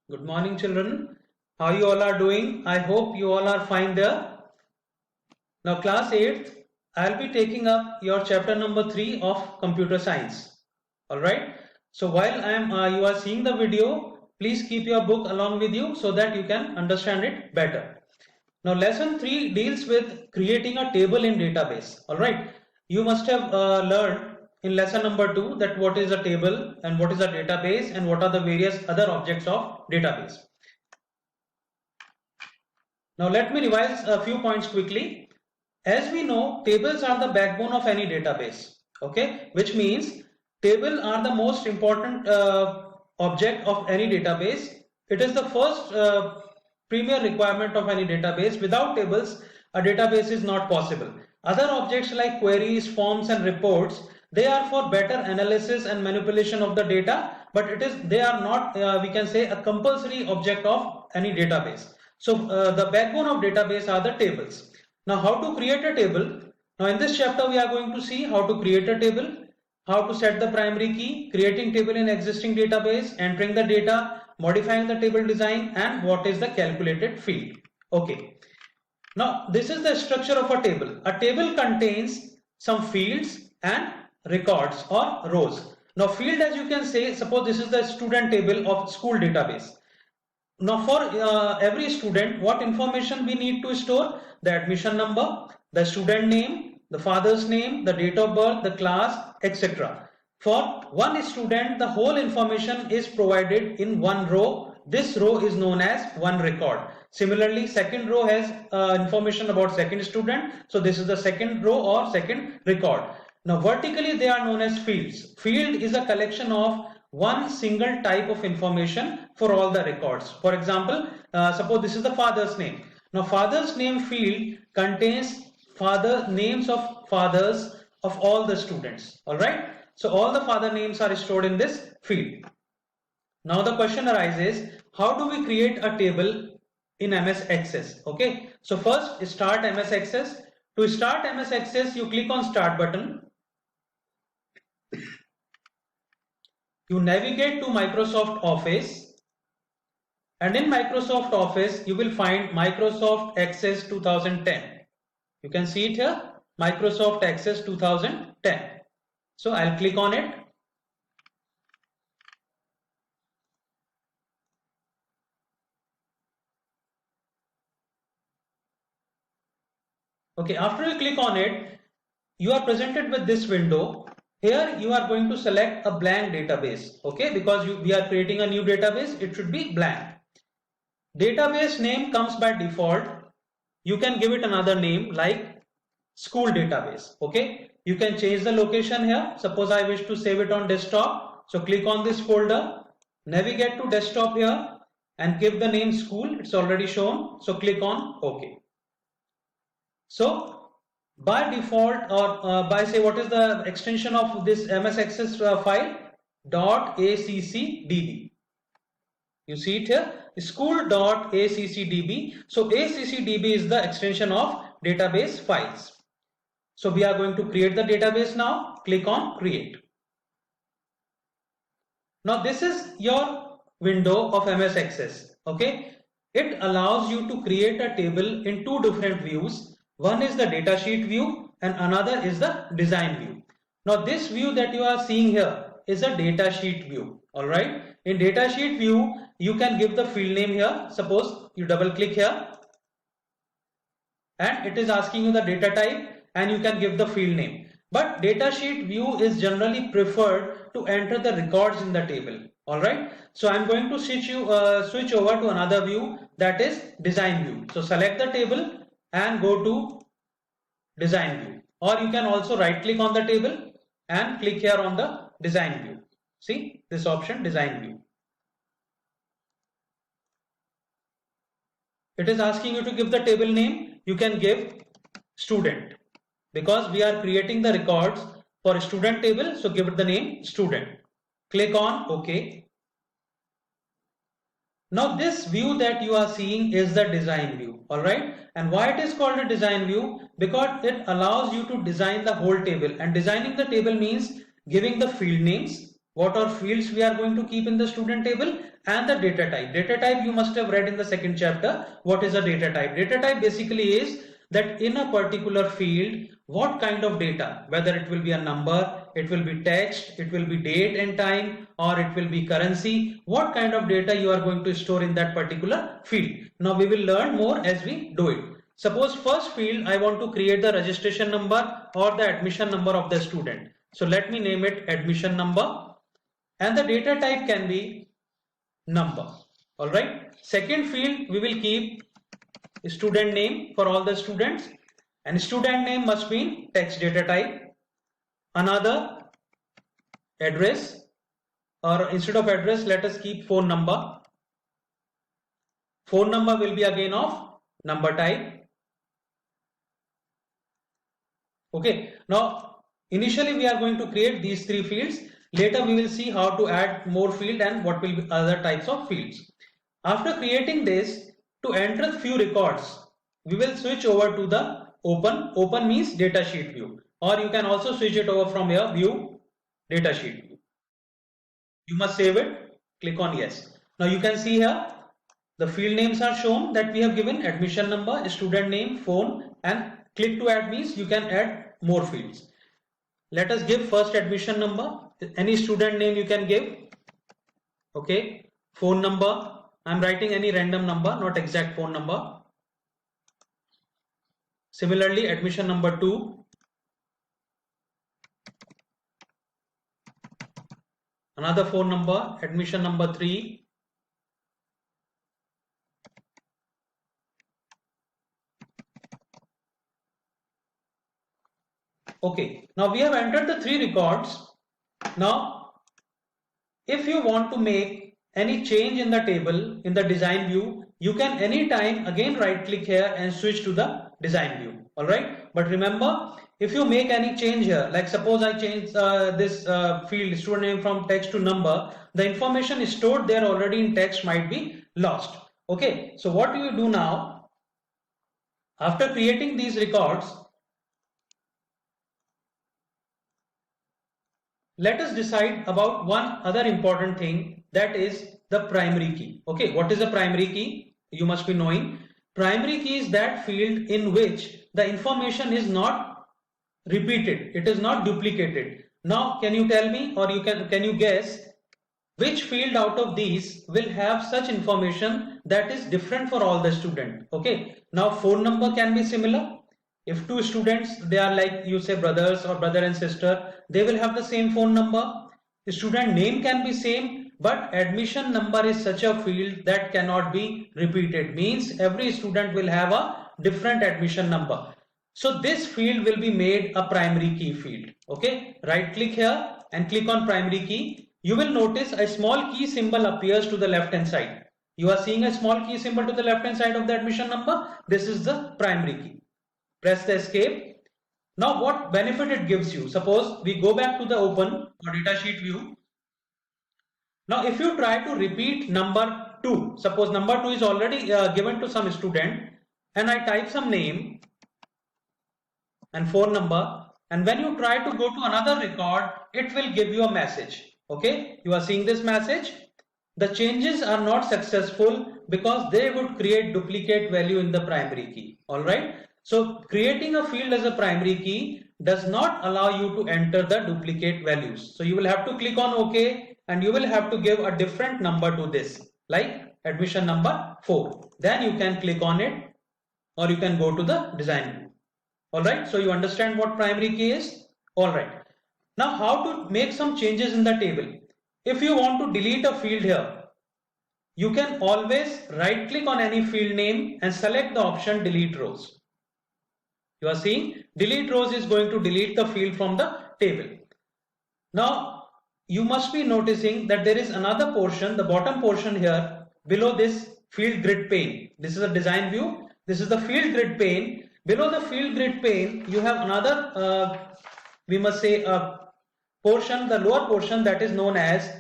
Good morning, children. How you all are doing? I hope you all are fine there. Now, class 8th, I'll be taking up your chapter number 3 of computer science. All right. So while you are seeing the video, please keep your book along with you so that you can understand it better. Now, lesson 3 deals with creating a table in database. All right. You must have learned in lesson number 2 that what is a table and what is a database and what are the various other objects of database. Now let me revise a few points quickly. As we know, tables are the backbone of any database, okay, which means tables are the most important object of any database. It is the first premier requirement of any database. Without tables, a database is not possible. Other objects like queries, forms and reports, they are for better analysis and manipulation of the data, but they are not, we can say, a compulsory object of any database. So the backbone of database are the tables. Now how to create a table? Now in this chapter we are going to see how to create a table, how to set the primary key, creating table in existing database, entering the data, modifying the table design, and what is the calculated field. Okay. Now this is the structure of a table. A table contains some fields and records or rows. Now field, as you can say, suppose this is the student table of school database. Now for every student, what information we need to store? The admission number, the student name, the father's name, the date of birth, the class, etc. For one student, the whole information is provided in one row. This row is known as one record. Similarly, second row has information about second student. So this is the second row or second record. Now vertically they are known as fields. Field is a collection of one single type of information for all the records. For example, suppose this is the father's name. Now father's name field contains names of fathers of all the students. All right. So all the father names are stored in this field. Now the question arises, how do we create a table in MS Access? Okay. So first start MS Access. To start MS Access, you click on start button. You navigate to Microsoft Office, and in Microsoft Office you will find Microsoft Access 2010. You can see it here, Microsoft Access 2010. So I'll click on it. Okay, after you click on it, you are presented with this window. Here you are going to select a blank database, okay, because we are creating a new database, it should be blank. Database name comes by default. You can give it another name like school database, okay. You can change the location here. Suppose I wish to save it on desktop. So click on this folder, navigate to desktop here and give the name school. It's already shown. So click on OK. So by default or by say what is the extension of this MS Access file? .accdb. You see it here, school.accdb. So accdb is the extension of database files. So we are going to create the database now. Click on create. Now this is your window of MS Access. Okay, it allows you to create a table in two different views. One is the datasheet view and another is the design view. Now this view that you are seeing here is a datasheet view. All right. In datasheet view, you can give the field name here. Suppose you double click here and it is asking you the data type and you can give the field name. But datasheet view is generally preferred to enter the records in the table. All right. So I'm going to switch over to another view, that is design view. So select the table and go to design view, or you can also right click on the table and click here on the design view. See this option, design view. It is asking you to give the table name. You can give student because we are creating the records for a student table. So give it the name student. Click on OK. Now this view that you are seeing is the design view. All right. And why it is called a design view? Because it allows you to design the whole table, and designing the table means giving the field names, what are fields we are going to keep in the student table, and the data type. Data type you must have read in the second chapter. What is a data type? Data type basically is that in a particular field, what kind of data, whether it will be a number, it will be text, it will be date and time, or it will be currency, what kind of data you are going to store in that particular field. Now we will learn more as we do it. Suppose first field, I want to create the registration number or the admission number of the student. So let me name it admission number, and the data type can be number. All right. Second field, we will keep student name for all the students, and student name must be text data type. Another address, or instead of address, let us keep phone number. Phone number will be again of number type. Okay. Now initially we are going to create these three fields. Later we will see how to add more field and what will be other types of fields. After creating this, to enter few records, we will switch over to the open. Open means datasheet view, or you can also switch it over from here, view datasheet view. You must save it. Click on yes. Now you can see here the field names are shown that we have given admission number, student name, phone, and click to add means you can add more fields. Let us give first admission number. Any student name you can give. Okay. Phone number. I'm writing any random number, not exact phone number. Similarly, admission number 2. Another phone number, admission number 3. Okay, now we have entered the 3 records. Now, if you want to make any change in the table in the design view, you can anytime again right click here and switch to the design view. All right, but remember, if you make any change here, like suppose I change this field student name from text to number, the information is stored there already in text might be lost. Okay, so what do you do now? After creating these records, let us decide about one other important thing, that is the primary key. Okay, what is a primary key? You must be knowing. Primary key is that field in which the information is not repeated, it is not duplicated. Now can you tell me, or can you guess which field out of these will have such information that is different for all the students? Okay, now phone number can be similar. If 2 students, they are like you say brothers or brother and sister, they will have the same phone number. The student name can be same, but admission number is such a field that cannot be repeated. Means every student will have a different admission number. So this field will be made a primary key field. Okay, right click here and click on primary key. You will notice a small key symbol appears to the left hand side. You are seeing a small key symbol to the left hand side of the admission number. This is the primary key. Press the escape. Now what benefit it gives you? Suppose we go back to the open or datasheet view. Now if you try to repeat number 2, suppose number 2 is already given to some student, and I type some name and phone number, and when you try to go to another record, it will give you a message. Okay, you are seeing this message. The changes are not successful because they would create duplicate value in the primary key. All right. So creating a field as a primary key does not allow you to enter the duplicate values. So you will have to click on OK, and you will have to give a different number to this, like admission number 4. Then you can click on it, or you can go to the design view. All right. So you understand what primary key is. All right. Now how to make some changes in the table. If you want to delete a field here, you can always right click on any field name and select the option delete rows. You are seeing delete rows is going to delete the field from the table. Now you must be noticing that there is another portion, the bottom portion here below this field grid pane. This is a design view. This is the field grid pane. Below the field grid pane, you have another, we must say a portion, the lower portion, that is known as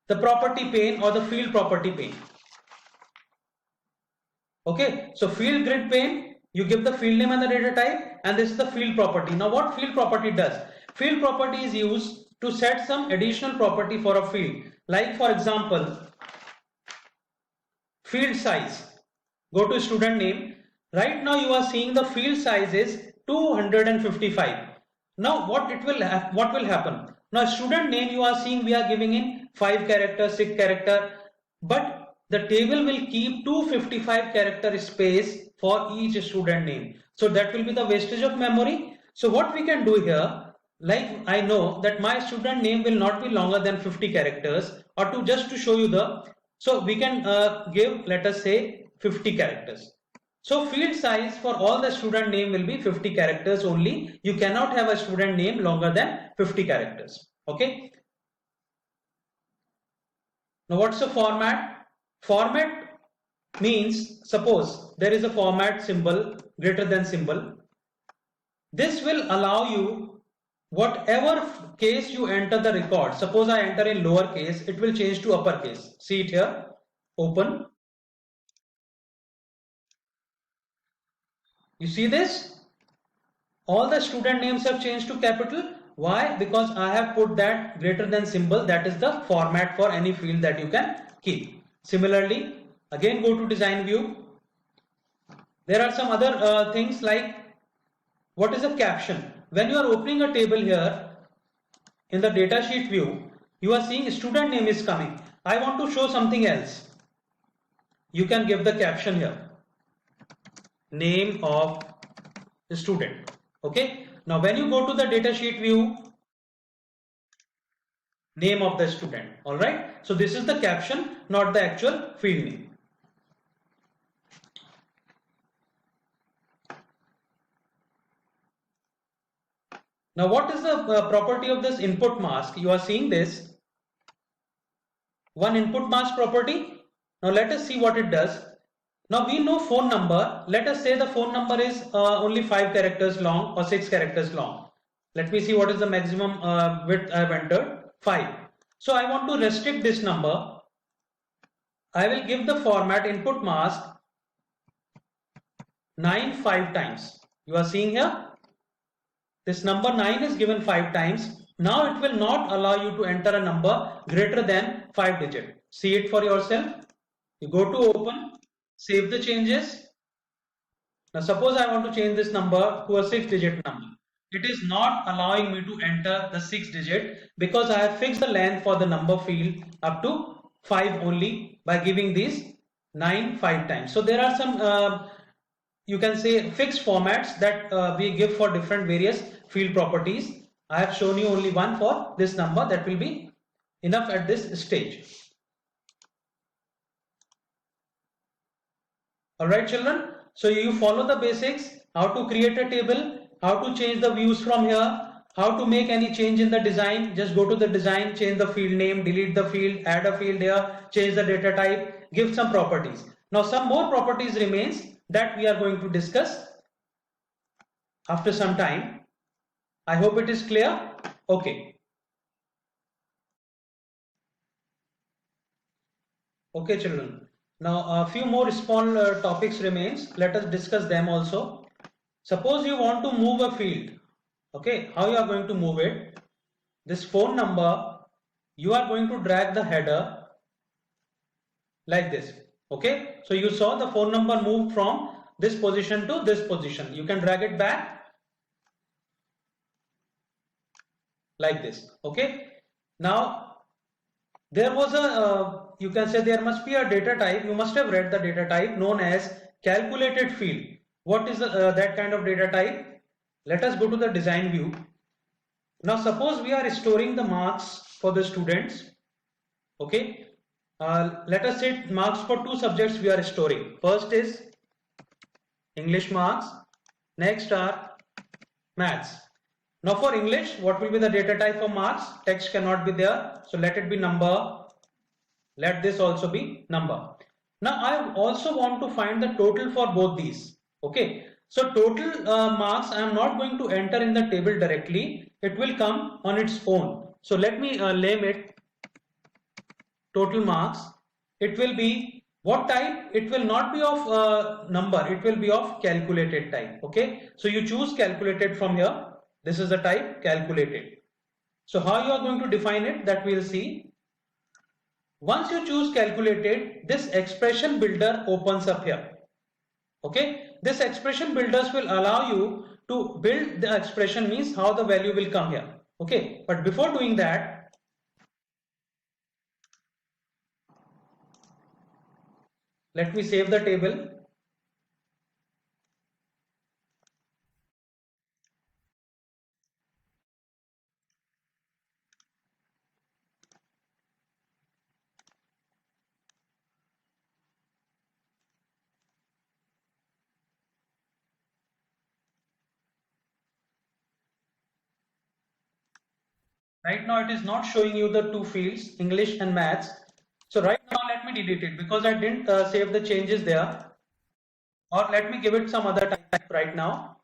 the property pane or the field property pane. Okay, so field grid pane, you give the field name and the data type, and this is the field property. Now what field property does? Field property is used to set some additional property for a field. Like for example, field size. Go to student name. Right now you are seeing the field size is 255. Now what will happen? Now student name you are seeing we are giving in 5 character, 6 character, but the table will keep 255 character space for each student name. So that will be the wastage of memory. So what we can do here, like I know that my student name will not be longer than 50 characters, or to just to show you so we can give, let us say, 50 characters. So field size for all the student name will be 50 characters only. You cannot have a student name longer than 50 characters. Okay. Now what's the format? Format means, suppose there is a format symbol greater than symbol. This will allow you, whatever case you enter the record. Suppose I enter in lower case, it will change to uppercase. See it here. Open. You see this? All the student names have changed to capital. Why? Because I have put that greater than symbol. That is the format for any field that you can keep. Similarly, again go to design view. There are some other things like, what is a caption? When you are opening a table here in the datasheet view, you are seeing student name is coming. I want to show something else. You can give the caption here. Name of the student. Okay. Now when you go to the datasheet view, name of the student. All right. So this is the caption, not the actual field name. Now what is the property of this input mask? You are seeing this. One input mask property. Now let us see what it does. Now we know phone number. Let us say the phone number is only 5 characters long or 6 characters long. Let me see what is the maximum width I have entered. 5. So I want to restrict this number. I will give the format input mask 9 5 times. You are seeing here. This number 9 is given 5 times. Now it will not allow you to enter a number greater than 5 digit. See it for yourself. You go to open. Save the changes. Now suppose I want to change this number to a 6-digit number. It is not allowing me to enter the 6-digit because I have fixed the length for the number field up to 5 only by giving these 9 5 times. So there are some you can say fixed formats that we give for different various field properties. I have shown you only one for this number. That will be enough at this stage. Alright children, so you follow the basics, how to create a table, how to change the views from here, how to make any change in the design. Just go to the design, change the field name, delete the field, add a field here, change the data type, give some properties. Now some more properties remains that we are going to discuss after some time. I hope it is clear. Okay. Okay children. Now a few more small topics remains. Let us discuss them also. Suppose you want to move a field. Okay, how you are going to move it? This phone number, you are going to drag the header like this. Okay, so you saw the phone number moved from this position to this position. You can drag it back like this. Okay, now there was a you can say there must be a data type. You must have read the data type known as calculated field. What is that kind of data type? Let us go to the design view. Now suppose we are storing the marks for the students. Okay, let us say marks for 2 subjects we are storing. First is English marks, next are maths. Now for English, what will be the data type for marks? Text cannot be there, so let it be number. Let this also be number. Now I also want to find the total for both these. Okay, so total marks I am not going to enter in the table directly. It will come on its own. So let me name it total marks. It will be what type? It will not be of number. It will be of calculated type. Okay, so you choose calculated from here. This is the type calculated. So how you are going to define it, that we'll see. Once you choose calculated, this expression builder opens up here. Okay, this expression builders will allow you to build the expression, means how the value will come here. Okay, but before doing that, let me save the table. Right now it is not showing you the two fields, English and maths. So right now let me delete it because I didn't save the changes there. Or let me give it some other type right now.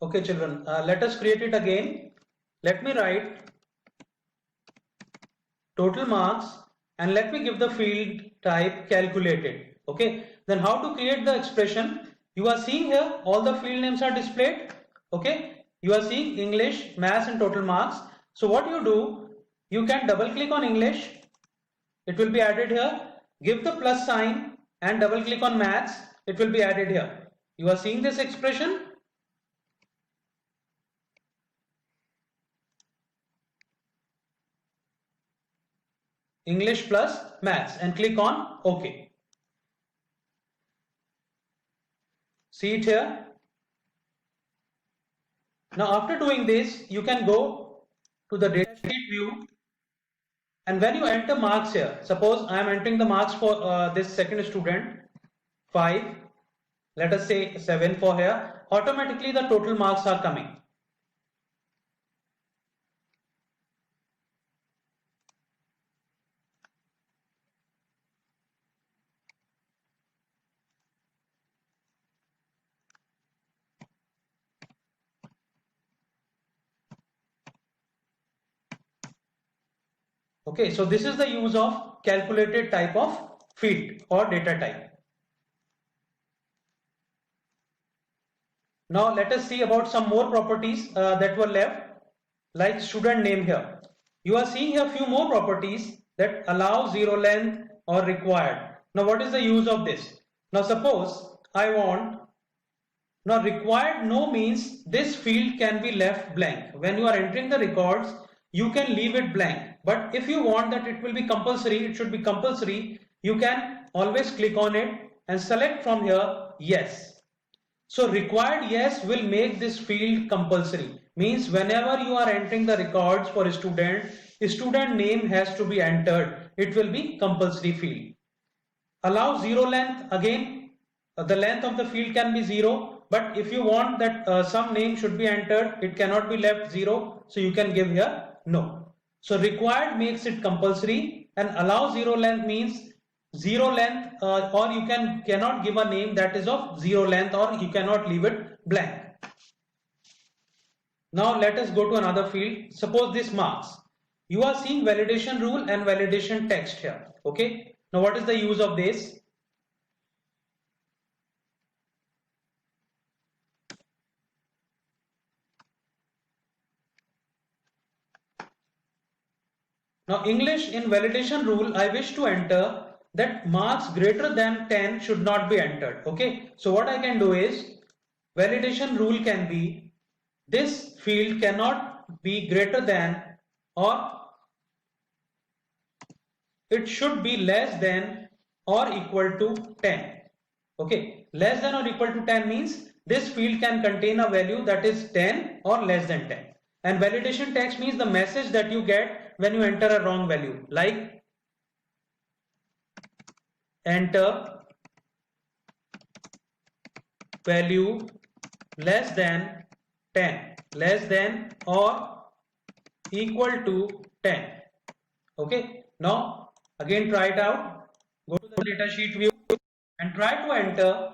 Okay children, let us create it again. Let me write total marks and let me give the field type calculated. Okay, then how to create the expression? You are seeing here all the field names are displayed. Okay, you are seeing English, maths and total marks. So what you do, you can double click on English, it will be added here. Give the plus sign and double click on maths, it will be added here. You are seeing this expression. English plus maths and click on OK. See it here. Now after doing this, you can go to the data sheet view, and when you enter marks here, suppose I am entering the marks for this second student 5, let us say 7 for here, automatically the total marks are coming. Okay, so this is the use of calculated type of field or data type. Now let us see about some more properties that were left, like student name here. You are seeing here a few more properties that allow zero length or required. Now what is the use of this? Now suppose I want, now required no means this field can be left blank. When you are entering the records, you can leave it blank. But if you want that it will be compulsory, it should be compulsory, you can always click on it and select from here yes. So required yes will make this field compulsory. Means whenever you are entering the records for a student name has to be entered. It will be compulsory field. Allow zero length, again the length of the field can be 0, but if you want that some name should be entered, it cannot be left 0, so you can give here no. So required makes it compulsory, and allow zero length means zero length, or you cannot give a name that is of zero length, or you cannot leave it blank. Now let us go to another field. Suppose this marks. You are seeing validation rule and validation text here. Okay. Now what is the use of this? Now English in validation rule, I wish to enter that marks greater than 10 should not be entered. Okay, so what I can do is validation rule can be this field cannot be greater than, or it should be less than or equal to 10. Okay, less than or equal to 10 means this field can contain a value that is 10 or less than 10. And validation text means the message that you get when you enter a wrong value, like enter value less than 10, less than or equal to 10. Okay, now again try it out. Go to the data sheet view and try to enter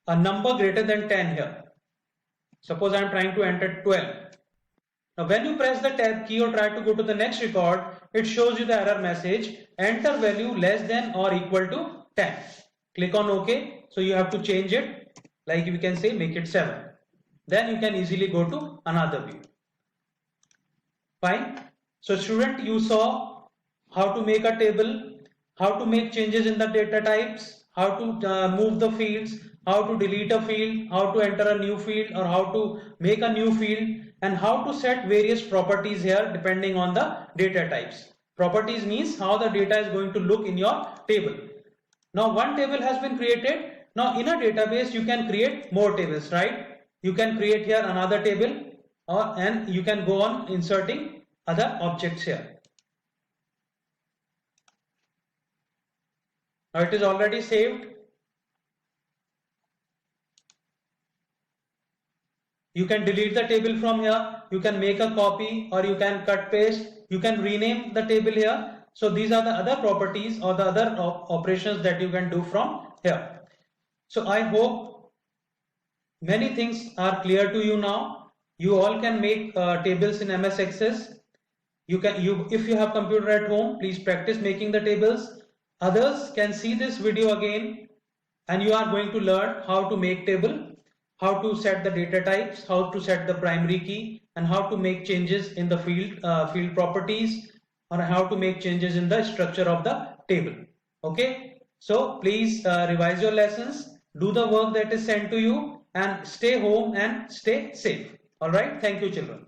a number greater than 10 here. Suppose I am trying to enter 12. Now when you press the tab key or try to go to the next record, it shows you the error message, enter value less than or equal to 10. Click on OK. So you have to change it, like we can say make it 7. Then you can easily go to another view. Fine. So student, you saw how to make a table, how to make changes in the data types, how to move the fields, how to delete a field, how to enter a new field or how to make a new field, and how to set various properties here depending on the data types. Properties means how the data is going to look in your table. Now one table has been created. Now in a database you can create more tables, right? You can create here another table and you can go on inserting other objects here. Now it is already saved. You can delete the table from here. You can make a copy or you can cut paste. You can rename the table here. So these are the other properties or the other operations that you can do from here. So I hope many things are clear to you now. You all can make tables in MS Access. If you have computer at home, please practice making the tables. Others can see this video again and you are going to learn how to make table, how to set the data types, how to set the primary key, and how to make changes in the field properties, or how to make changes in the structure of the table. Okay, so please revise your lessons, do the work that is sent to you, and stay home and stay safe. All right, thank you children.